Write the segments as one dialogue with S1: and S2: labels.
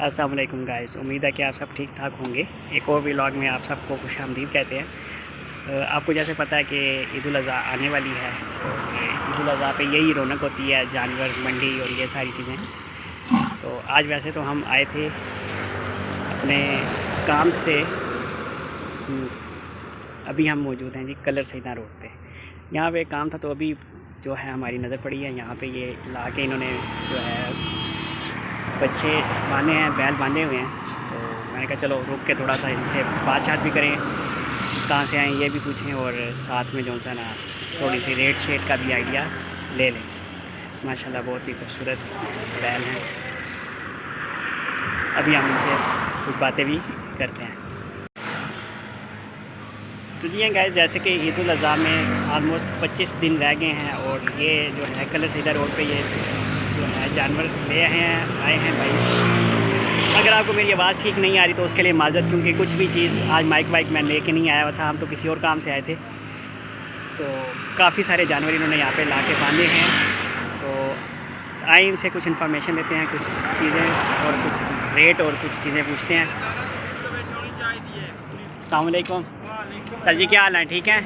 S1: अस्सलाम वालेकुम गाइस, उम्मीद है कि आप सब ठीक ठाक होंगे। एक और व्लॉग में आप सबको खुशामदीद कहते हैं। आपको जैसे पता है कि ईद उल अज़हा आने वाली है और ईद उल अज़हा पे यही रौनक होती है, जानवर मंडी और ये सारी चीज़ें। तो आज वैसे तो हम आए थे अपने काम से, अभी हम मौजूद हैं जी कलर सईदा रोड पे। यहाँ पे काम था तो अभी जो है हमारी नज़र पड़ी है। यहाँ पे ये ला के इन्होंने जो है बच्चे बांधे हैं, बैल बांधे हुए हैं। तो मैंने कहा चलो रुक के थोड़ा सा इनसे बातचीत भी करें, कहाँ से आए ये भी पूछें और साथ में जो सा ना थोड़ी सी रेट शेट का भी आइडिया ले लें। माशाल्लाह बहुत ही खूबसूरत बैल हैं। अभी हम इनसे कुछ बातें भी करते हैं। तो जी गाइस, जैसे कि ईद उल अज़हा में ऑलमोस्ट 25 दिन रह गए हैं और ये जो है कलर सीधा रोड पे ये जो है जानवर ले आए हैं भाई। अगर आपको मेरी आवाज़ ठीक नहीं आ रही तो उसके लिए माजरत, क्योंकि कुछ भी चीज़ आज माइक वाइक मैं लेके नहीं आया हुआ था, हम तो किसी और काम से आए थे। तो काफ़ी सारे जानवर इन्होंने यहाँ पे ला के बांधे हैं। तो आए इनसे कुछ इन्फॉर्मेशन लेते हैं, कुछ चीज़ें और कुछ रेट और कुछ चीज़ें पूछते हैं। अस्सलाम वालेकुम सर जी, क्या हाल है? ठीक है,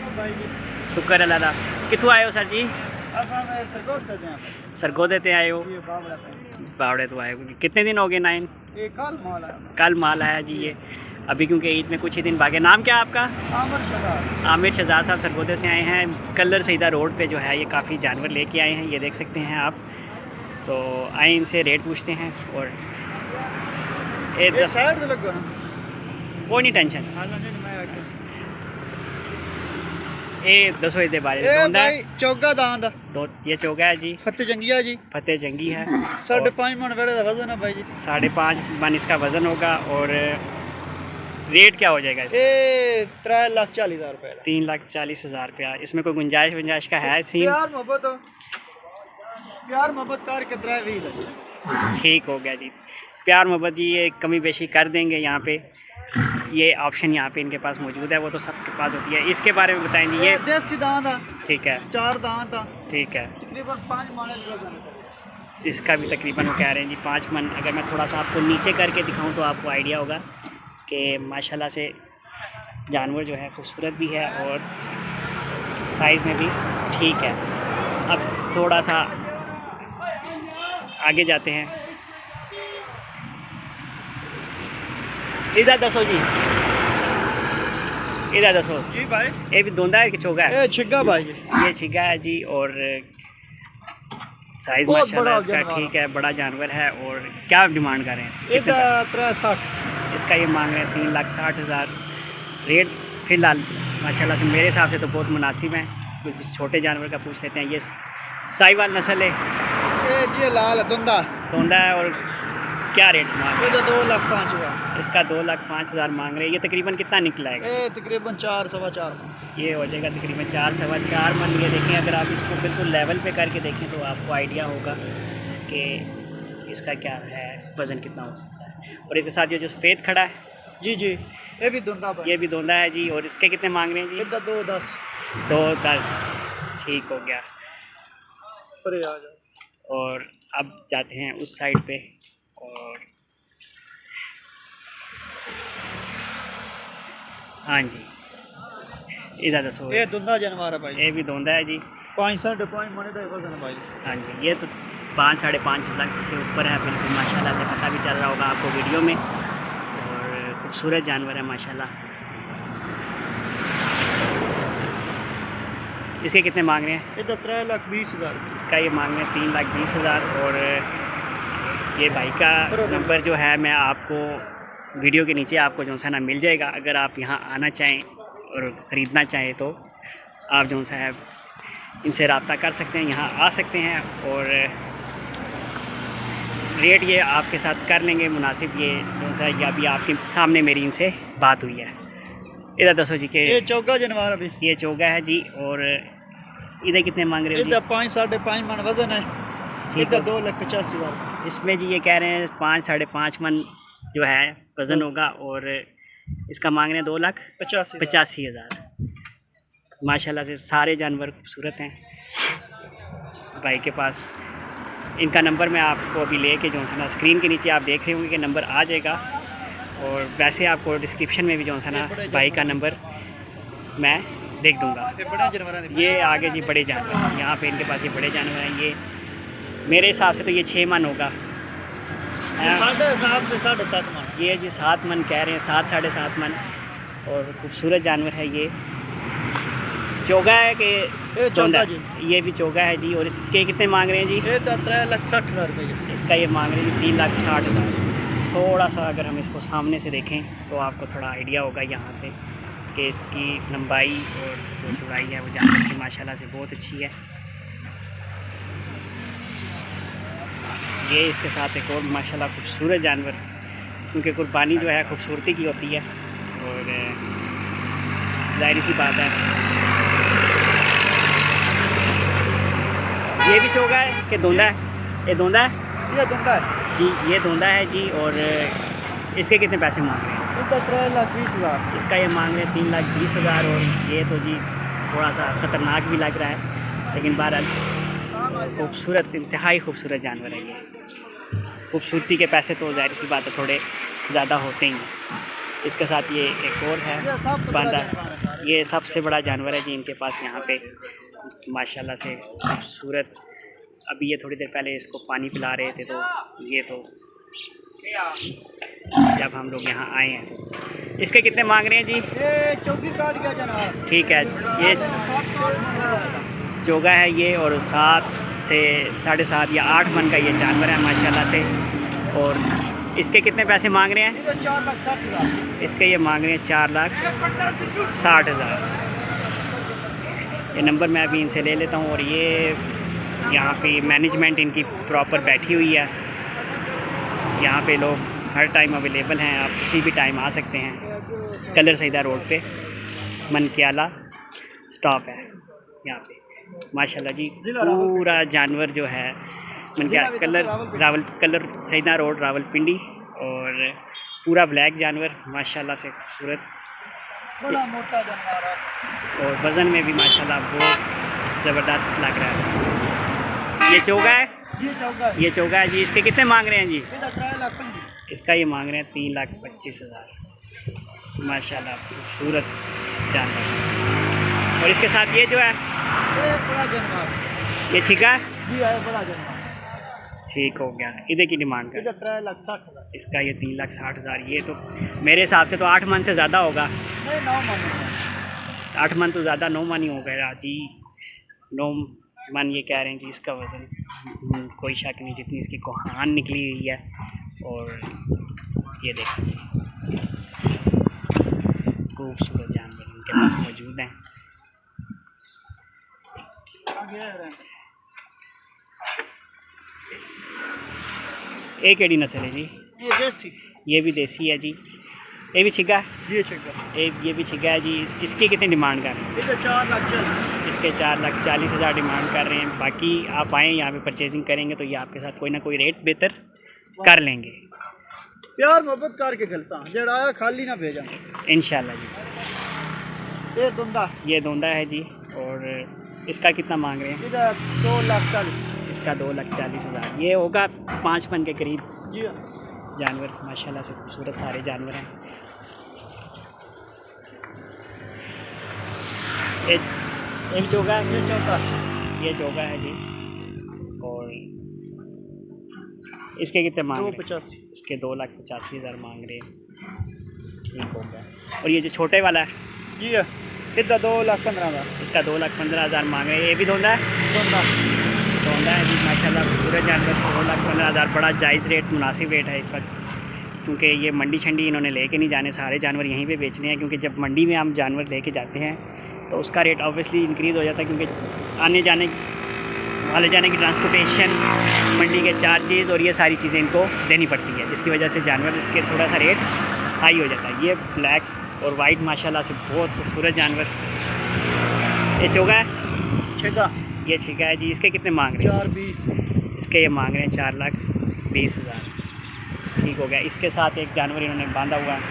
S1: शुक्र अल्लाह दा। कितों आए हो सर जी? सरगोदे ते आए हो? बावड़े तो आए हो। कितने दिन हो गए? 9? कल माल आया जी। ये अभी क्योंकि ईद में कुछ ही दिन बाकी। नाम क्या है आपका? आमिर शहजाद साहब सरगोदे से आए हैं। कलर सईदा रोड पे जो है ये काफ़ी जानवर लेके आए हैं, ये देख सकते हैं आप। तो आए इनसे रेट पूछते हैं और कोई नहीं टेंशन। ये दसो इसके बारे में।
S2: चौगा दांद
S1: तो ये चौगा है जी,
S2: फतेह जंगिया जी,
S1: फतेह जंगी है।
S2: 5.5 मन वेड़े का वजन है भाई जी।
S1: 5.5 मन इसका वजन होगा। और रेट क्या हो जाएगा इसका?
S2: 3,40,000 रुपये।
S1: 3,40,000 रुपया। इसमें कोई गुंजाइश का है सीन?
S2: प्यार मोहब्बत करके 3,20,000।
S1: ठीक हो गया जी, प्यार मोहब्बत जी ये कमी बेशी कर देंगे। यहाँ पे ये ऑप्शन यहाँ पे इनके पास मौजूद है, वो तो सबके पास होती है। इसके बारे में बताएं जी। ये
S2: देसी दांत है,
S1: ठीक है,
S2: 4 दांत है,
S1: ठीक है।
S2: तकरीबन 5 मन।
S1: इसका भी तकरीबन वो कह रहे हैं जी 5 मन। अगर मैं थोड़ा सा आपको नीचे करके दिखाऊं तो आपको आइडिया होगा कि माशाल्लाह से जानवर जो है खूबसूरत भी है और साइज़ में भी ठीक है। अब थोड़ा सा आगे जाते हैं। इधर दसो जी, इधर दसो
S2: जी भाई।
S1: ये भी धुंधा है कि चोगा है?
S2: ये छिग्गा भाई जी,
S1: ये छिग्गा है जी। और साइज़ माशाल्लाह इसका ठीक है, बड़ा जानवर है। और क्या डिमांड कर रहे हैं इसकी?
S2: 3,60।
S1: इसका ये मांग रहे हैं 3,60,000 रेट। फ़िलहाल माशाल्लाह से मेरे हिसाब से तो बहुत मुनासिब है। कुछ छोटे जानवर का पूछ लेते हैं। ये साहिवाल नस्ल है,
S2: ये जी लाल धुंधा
S1: है। और क्या रेट मांग रहे हैं?
S2: 2,05,000
S1: इसका 2,05,000 मांग रहे हैं। ये तकरीबन कितना निकलाएगा?
S2: ये तकरीबन 4 सवा 4 मन।
S1: ये हो जाएगा तकरीबन 4 सवा 4 मन। ये देखें, अगर आप इसको बिल्कुल लेवल पे करके देखें तो आपको आइडिया होगा कि इसका क्या है, वज़न कितना हो सकता है। और इसके साथ ये जो सफ़ेद खड़ा है
S2: जी जी, ये भी धुंधा
S1: ये भी धुंधा है जी। और इसके कितने मांग रहे हैं जी?
S2: 2,10।
S1: 2,10 ठीक हो गया।
S2: अरे आ जाओ।
S1: और अब जाते हैं उस साइड पे। और हाँ जी, इधर दसो।
S2: ये धुंधा जानवर है भाई,
S1: ये भी धुंधा है जी।
S2: 5.5 मन का वजन है भाई।
S1: हाँ जी, ये तो 5 साढ़े 5 लाख से ऊपर है बिल्कुल। माशाल्लाह से पता भी चल रहा होगा आपको वीडियो में। और खूबसूरत जानवर है माशाल्लाह। इसके कितने मांग रहे हैं?
S2: ये 3,20,000।
S1: इसका ये मांग रहे हैं 3,20,000। और ये भाई का नंबर जो है मैं आपको वीडियो के नीचे आपको जो सा ना मिल जाएगा। अगर आप यहाँ आना चाहें और ख़रीदना चाहें तो आप जो सा है इनसे रब्ता कर सकते हैं, यहाँ आ सकते हैं। और रेट ये आपके साथ कर लेंगे मुनासिब। ये जो सा ये अभी आपके सामने मेरी इनसे बात हुई है। इधर दसो जी के
S2: ये चौगा जानवर अभी।
S1: ये चौगा है जी। और इधर कितने मांग रहे हो जी?
S2: इधर 5 साढ़े 5 मन वजन है,
S1: ठीक
S2: इधर
S1: है।
S2: 2,85,000।
S1: इसमें जी ये कह रहे हैं 5 साढ़े 5 मन जो है वज़न होगा और इसका मांग रहे हैं 2,85,000। माशाल्लाह से सारे जानवर खूबसूरत हैं भाई के पास। इनका नंबर मैं आपको अभी लेके जो है ना स्क्रीन के नीचे आप देख रहे होंगे कि नंबर आ जाएगा, और वैसे आपको डिस्क्रिप्शन में भी जो है ना भाई का नंबर मैं लिख दूँगा।
S2: ये बड़ा जानवर
S1: ये आगे जी बड़े जानवर, यहाँ पे इनके पास ये बड़े जानवर हैं। ये मेरे हिसाब से तो ये 6 मन होगा।
S2: साढ़े 7 से 7.5 मन।
S1: ये जी 7 मन कह रहे हैं, 7 साढ़े 7 मन, और खूबसूरत जानवर है ये। चोगा है कि
S2: ये
S1: चौंधा?
S2: चौगा जी।
S1: ये भी चोगा है जी। और इसके कितने मांग रहे हैं जी?
S2: ये 3,60,000 रुपये।
S1: इसका ये मांग रहे हैं जी 3,60,000। थोड़ा सा अगर हम इसको सामने से देखें तो आपको थोड़ा आइडिया होगा यहाँ से कि इसकी लंबाई और जो चौड़ाई है वो जानवर की माशाल्लाह से बहुत अच्छी है। ये इसके साथ एक और माशाल्लाह खूबसूरत जानवर, क्योंकि कुर्बानी जो है खूबसूरती की होती है, और जाहिर सी बात है। ये भी चोगा है कि धोंदा है? ये धोंदा है
S2: ये धुंधा है
S1: जी, ये धोंदा है जी। और इसके कितने पैसे मांग रहे हैं?
S2: इधर 3,20,000।
S1: इसका ये मांग रहे हैं 3,20,000। और ये तो जी थोड़ा सा ख़तरनाक भी लग रहा है, लेकिन बहरहाल खूबसूरत, इंतहाई खूबसूरत जानवर है ये। खूबसूरती के पैसे तो जाहिर सी बात है थोड़े ज़्यादा होते ही हैं। इसके साथ ये एक और है बांदा, ये सबसे बड़ा जानवर है जी इनके पास यहाँ पे माशाल्लाह से खूबसूरत। अभी ये थोड़ी देर पहले इसको पानी पिला रहे थे, तो ये तो जब हम लोग यहाँ आए हैं तो इसके कितने मांग रहे हैं जी?
S2: ये चौकी काट गया जानवर।
S1: ठीक है, ये चोगा है ये, और 7 से 7.5 या 8 मन का ये जानवर है माशाल्लाह से। और इसके कितने पैसे मांग रहे हैं?
S2: 4,60,000।
S1: इसके ये मांग रहे हैं 4,60,000। ये नंबर मैं अभी इनसे ले लेता हूँ। और ये यहाँ पे मैनेजमेंट इनकी प्रॉपर बैठी हुई है। यहाँ पे लोग हर टाइम अवेलेबल हैं, आप किसी भी टाइम आ सकते हैं। कलर सईदा रोड पे मनक्याला स्टॉप है यहाँ पे। माशाल्लाह जी पूरा जानवर जो है मनक्याला कलर सईदा रोड रावलपिंडी, और पूरा ब्लैक जानवर माशाल्लाह से खूबसूरत,
S2: बड़ा मोटा जानवर है
S1: और वज़न में भी माशाल्लाह बहुत ज़बरदस्त लग रहा है। ये चोगा है?
S2: ये चौका है।
S1: ये चोगा है जी। इसके कितने मांग रहे हैं जी?
S2: इधर 3,25,000।
S1: इसका ये मांग रहे हैं 3,25,000। माशाल्लाह खूबसूरत जानवर। और इसके साथ ये जो है
S2: ये बड़ा जानवर।
S1: ये छिका है?
S2: जी है बड़ा जानवर।
S1: ठीक हो गया। इधर की डिमांड कर?
S2: इधर 3,60,000।
S1: इसका ये 3,60,000। ये तो मेरे हिसाब से तो 8 मन से ज़्यादा होगा।
S2: नहीं 9 मन।
S1: 8 मन तो ज़्यादा, 9 मन ही हो गया जी। 9 मन ये कह रहे हैं जी इसका वज़न। कोई शक नहीं, जितनी इसकी कोहान निकली हुई है। और ये देखिए खूबसूरत जानवर इनके पास मौजूद हैं। एक केड़ी नस्ल है जी?
S2: ये देसी।
S1: ये भी देसी है जी। ये भी छिगा है?
S2: ये चेक
S1: ये भी छिगा है जी। इसकी कितनी डिमांड कर रहे हैं?
S2: इधर 4,40,000।
S1: इसके 4,40,000 डिमांड कर रहे हैं। बाकी आप आएँ यहाँ पे परचेजिंग करेंगे तो ये आपके साथ कोई ना कोई रेट बेहतर कर लेंगे।
S2: प्यार मोहब्बत करके गलसा जेड़ा आया खाली ना भेजा
S1: इंशाल्लाह जी।
S2: ये धुंधा।
S1: ये धोंदा है जी। और इसका कितना मांग रहे हैं?
S2: इधर 2,40,000।
S1: इसका 2,40,000। ये होगा 5 मन के करीब
S2: जी
S1: जानवर। माशाल्लाह से खूबसूरत सारे जानवर हैं। ये भी चोगा है?
S2: ये चौथा।
S1: ये चोगा है जी। और इसके कितने मांग रहे हैं?
S2: 2,85,000।
S1: इसके 2,85,000 मांग रहे हैं। ठीक हो गया। और ये जो छोटे वाला है?
S2: जी इधर 2,15,000।
S1: इसका 2,15,000 मांग रहे हैं। ये भी धोंदा है?
S2: धुंधा।
S1: धोंदा है जी माशाल्लाह खूबसूरत जानवर। 2,15,000 बड़ा जायज़ रेट, मुनासिब रेट है इस वक्त, क्योंकि ये मंडी शंडी इन्होंने लेके नहीं जाने, सारे जानवर यहीं पे बेचने हैं। क्योंकि जब मंडी में हम जानवर लेके जाते हैं तो उसका रेट ऑब्वियसली इंक्रीज़ हो जाता है, क्योंकि आने जाने जाने की ट्रांसपोर्टेशन, मंडी के चार्जेस और ये सारी चीज़ें इनको देनी पड़ती है, जिसकी वजह से जानवर के थोड़ा सा रेट हाई हो जाता है। ये ब्लैक और वाइट माशाल्लाह से बहुत खूबसूरत जानवर। ये चोगा है?
S2: छेगा
S1: ये छिका है जी। इसके कितने मांग रहे हैं?
S2: 420।
S1: इसके ये मांग रहे हैं 4,20,000। ठीक हो गया। इसके साथ एक जानवर इन्होंने बांधा हुआ है।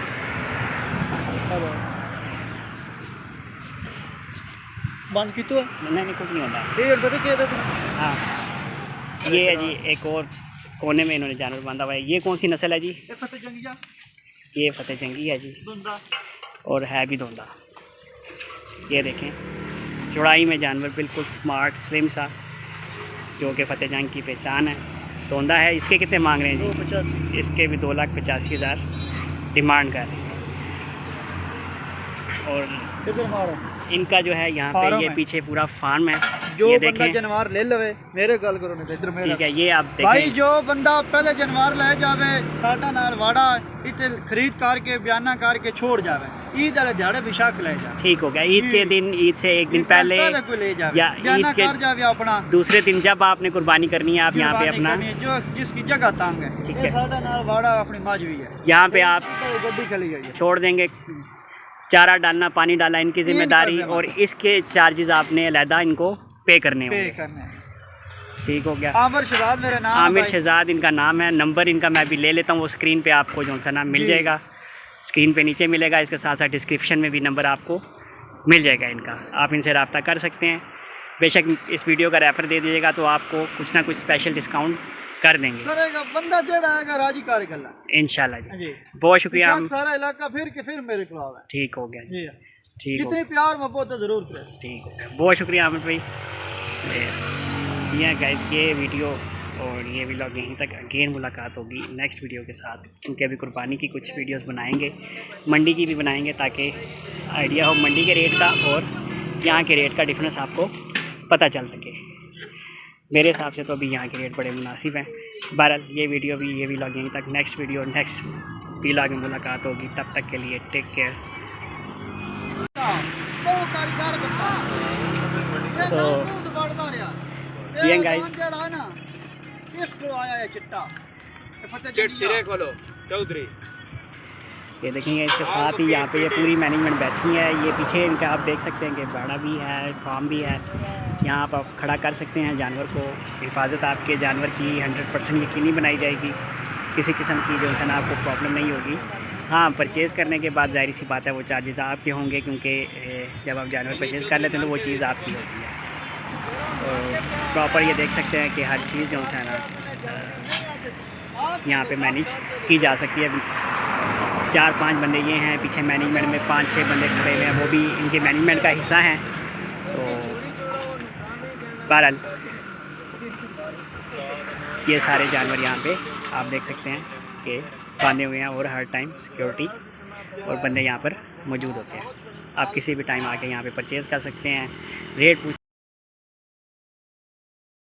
S2: बंद की तो
S1: नहीं कुछ नहीं होता।
S2: ये पता क्या दस
S1: हाँ ये है जी एक और कोने में इन्होंने जानवर बांधा हुआ है। ये कौन सी नस्ल है जी?
S2: ये फतेह जंगिया
S1: ये फतेह जंगी है जी
S2: धुंधा।
S1: और है भी धोंदा। ये देखें चौड़ाई में जानवर बिल्कुल स्मार्ट स्लिम सा, जो कि फतेह जंग की पहचान है। धोंदा है। इसके कितने मांग रहे हैं जी?
S2: 285।
S1: इसके भी 2,85,000 डिमांड कर रहे हैं। और
S2: इधर मारो
S1: इनका जो है यहाँ
S2: फार्म
S1: पे ये
S2: है।
S1: पीछे पूरा फार्म है।
S2: जो
S1: ये
S2: बंदा
S1: देखें
S2: जानवर ले लवे मेरे गल करो नहीं इधर मेरा
S1: ठीक है। ये आप
S2: भाई
S1: देखें
S2: जो बंदा पहले जानवर ले जावे साडा नाल वाड़ा इते खरीद करके बयाना करके छोड़ जावे ईद वाले दिहाड़े बेशक ले जा।
S1: ठीक हो गया। ईद के दिन, ईद से एक दिन पहले
S2: कोई ले जावे
S1: या
S2: बयाना
S1: ईद के
S2: कर जावे अपना
S1: दूसरे दिन जब आपने कुर्बानी करनी है आप यहाँ पे अपना
S2: जो जिसकी जगह तंग है
S1: ठीक
S2: ये
S1: है।
S2: साडा नाल वाड़ा अपनी मजवी है
S1: यहाँ पे आप
S2: गड्डी खली है
S1: छोड़ देंगे। चारा डालना, पानी डालना इनकी जिम्मेदारी, और इसके चार्जेस आपने अलहदा इनको पे करने
S2: पे
S1: होंगे।
S2: करने।
S1: ठीक हो गया।
S2: आमिर शहजाद मेरा नाम है
S1: आमिर
S2: भाई।
S1: शहजाद इनका नाम है। नंबर इनका मैं भी ले लेता हूँ, वो स्क्रीन पे आपको जो सा नाम मिल
S2: जी।
S1: जाएगा, स्क्रीन पे नीचे मिलेगा। इसके साथ साथ डिस्क्रिप्शन में भी नंबर आपको मिल जाएगा इनका। आप इनसे रब्ता कर सकते हैं। बेशक इस वीडियो का रेफर दे दीजिएगा तो आपको कुछ ना कुछ स्पेशल डिस्काउंट कर देंगे
S2: करेगा बंदा जेड़ा आएगा राजी कार गल्ला
S1: इंशाल्लाह जी।
S2: जी
S1: बहुत शुक्रिया।
S2: बेशक सारा इलाका फिर मेरे खिलाफ है।
S1: ठीक हो गया जी।
S2: जी
S1: ठीक हो
S2: जितनी प्यार मोहब्बत है जरूर करें।
S1: ठीक हो गया। बहुत शुक्रिया आमिर भाई। ये गाइस ये वीडियो और ये व्लॉग यहीं तक। अगेन मुलाकात होगी नेक्स्ट वीडियो के साथ, क्योंकि अभी कुर्बानी की कुछ वीडियोस बनाएंगे, मंडी की भी बनाएंगे, ताकि आइडिया हो मंडी के रेट का और यहाँ के रेट का डिफरेंस आपको पता चल सके। मेरे हिसाब से तो अभी यहाँ के रेट बड़े मुनासिब हैं। बहरहाल ये वीडियो भी, ये व्लॉग यहीं तक। नेक्स्ट वीडियो नेक्स्ट व्लॉग में मुलाकात होगी। तब तक के लिए टेक केयर। तो जी गाइस
S2: इसको आया है चिट्टा
S3: चौधरी
S1: ये देखेंगे इसके साथ ही यहाँ पे ये पूरी मैनेजमेंट बैठी है। ये पीछे इनका आप देख सकते हैं कि बाड़ा भी है, फार्म भी है। यहाँ पर आप खड़ा कर सकते हैं जानवर को। हिफाजत आपके जानवर की 100% यकीनी बनाई जाएगी। किसी किस्म की जो है ना आपको प्रॉब्लम नहीं होगी। हाँ परचेज़ करने के बाद जाहिर सी बात है वो चार्जेस आपके होंगे, क्योंकि जब आप जानवर परचेज़ कर लेते हैं तो वो चीज़ आपकी होती है। तो प्रॉपर ये देख सकते हैं कि हर चीज़ जो है ना यहाँ पे मैनेज की जा सकती है। 4-5 बंदे ये हैं, पीछे मैनेजमेंट में 5-6 बंदे खड़े हुए हैं, वो भी इनके मैनेजमेंट का हिस्सा हैं। तो बहरहाल ये सारे जानवर यहाँ पे आप देख सकते हैं कि बांधे हुए हैं, और हर टाइम सिक्योरिटी और बंदे यहाँ पर मौजूद होते हैं। आप किसी भी टाइम आके यहाँ पे परचेज़ कर सकते हैं। रेट